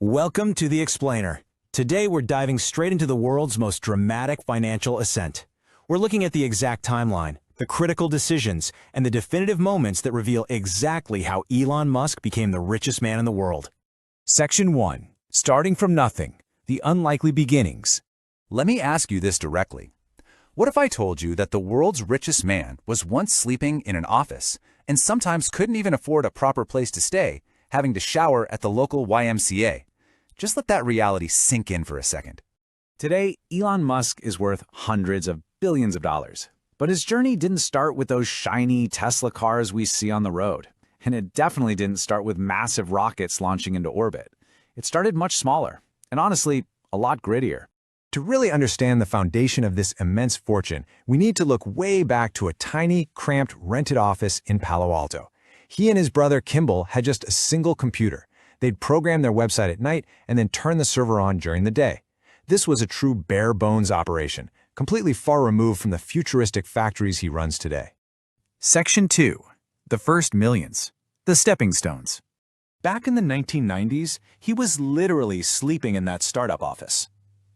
Welcome to The Explainer. Today we're diving straight into the world's most dramatic financial ascent. We're looking at the exact timeline, the critical decisions, and the definitive moments that reveal exactly how Elon Musk became the richest man in the world. Section 1. Starting from nothing, the unlikely beginnings. Let me ask you this directly. What if I told you that the world's richest man was once sleeping in an office and sometimes couldn't even afford a proper place to stay, having to shower at the local YMCA? Just let that reality sink in for a second. Today, Elon Musk is worth hundreds of billions of dollars. But his journey didn't start with those shiny Tesla cars we see on the road. And it definitely didn't start with massive rockets launching into orbit. It started much smaller, and honestly, a lot grittier. To really understand the foundation of this immense fortune, we need to look way back to a tiny, cramped, rented office in Palo Alto. He and his brother Kimball had just a single computer. They'd program their website at night and then turn the server on during the day. This was a true bare-bones operation, completely far removed from the futuristic factories he runs today. Section 2. The first millions. The stepping stones. Back in the 1990s, he was literally sleeping in that startup office.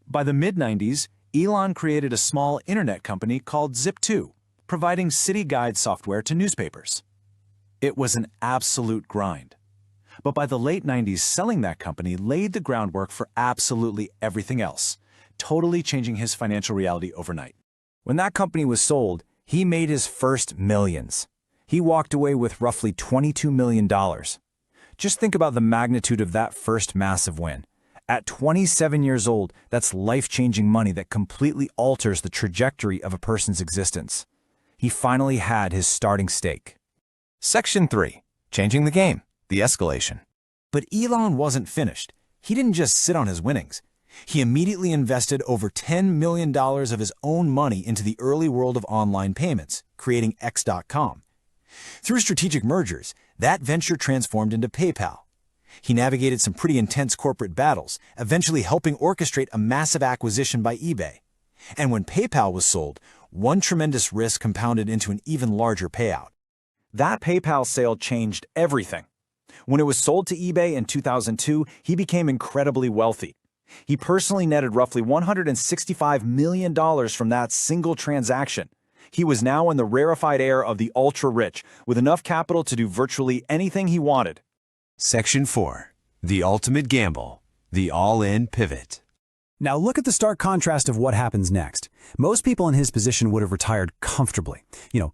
By the mid-90s, Elon created a small internet company called Zip2, providing city guide software to newspapers. It was an absolute grind. But by the late 90s, selling that company laid the groundwork for absolutely everything else, totally changing his financial reality overnight. When that company was sold, he made his first millions. He walked away with roughly $22 million. Just think about the magnitude of that first massive win. At 27 years old, that's life-changing money that completely alters the trajectory of a person's existence. He finally had his starting stake. Section 3. Changing the game. The escalation. But Elon wasn't finished. He didn't just sit on his winnings. He immediately invested over $10 million of his own money into the early world of online payments, creating X.com. Through strategic mergers, that venture transformed into PayPal. He navigated some pretty intense corporate battles, eventually helping orchestrate a massive acquisition by eBay. And when PayPal was sold, one tremendous risk compounded into an even larger payout. That PayPal sale changed everything. When it was sold to eBay in 2002, he became incredibly wealthy. He personally netted roughly $165 million from that single transaction. He was now in the rarefied air of the ultra-rich, with enough capital to do virtually anything he wanted. Section 4. The ultimate gamble. The all-in pivot. Now look at the stark contrast of what happens next. Most people in his position would have retired comfortably.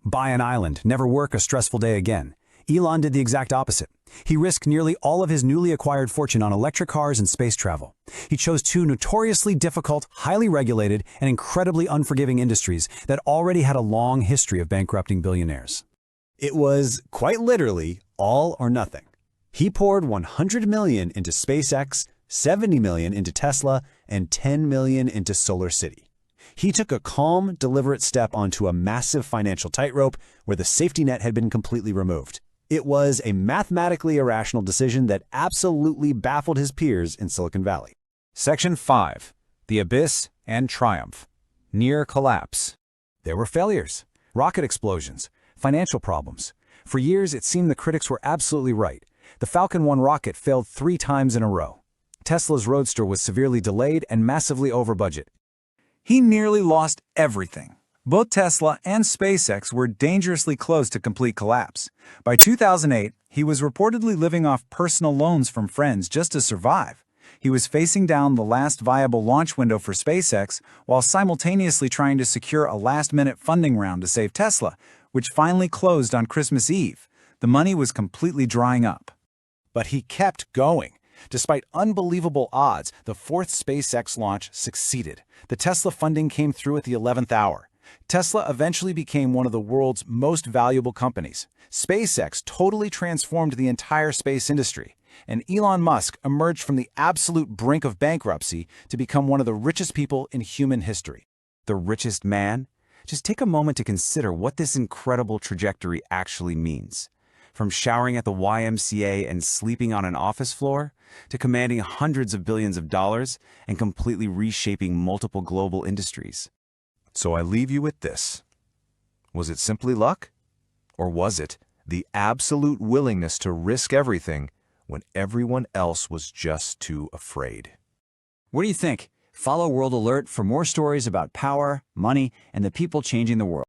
Buy an island, never work a stressful day again. Elon did the exact opposite. He risked nearly all of his newly acquired fortune on electric cars and space travel. He chose two notoriously difficult, highly regulated, and incredibly unforgiving industries that already had a long history of bankrupting billionaires. It was, quite literally, all or nothing. He poured $100 million into SpaceX, $70 million into Tesla, and $10 million into Solar City. He took a calm, deliberate step onto a massive financial tightrope where the safety net had been completely removed. It was a mathematically irrational decision that absolutely baffled his peers in Silicon Valley. Section 5. The abyss and triumph. Near collapse. There were failures, rocket explosions, financial problems. For years, it seemed the critics were absolutely right. The Falcon 1 rocket failed 3 times in a row. Tesla's Roadster was severely delayed and massively over budget. He nearly lost everything. Both Tesla and SpaceX were dangerously close to complete collapse. By 2008, he was reportedly living off personal loans from friends just to survive. He was facing down the last viable launch window for SpaceX while simultaneously trying to secure a last-minute funding round to save Tesla, which finally closed on Christmas Eve. The money was completely drying up. But he kept going. Despite unbelievable odds, the fourth SpaceX launch succeeded. The Tesla funding came through at the 11th hour. Tesla eventually became one of the world's most valuable companies. SpaceX totally transformed the entire space industry. And Elon Musk emerged from the absolute brink of bankruptcy to become one of the richest people in human history. The richest man? Just take a moment to consider what this incredible trajectory actually means. From showering at the YMCA and sleeping on an office floor, to commanding hundreds of billions of dollars and completely reshaping multiple global industries. So I leave you with this. Was it simply luck? Or was it the absolute willingness to risk everything when everyone else was just too afraid. What do you think? Follow World Alert for more stories about power, money, and the people changing the world.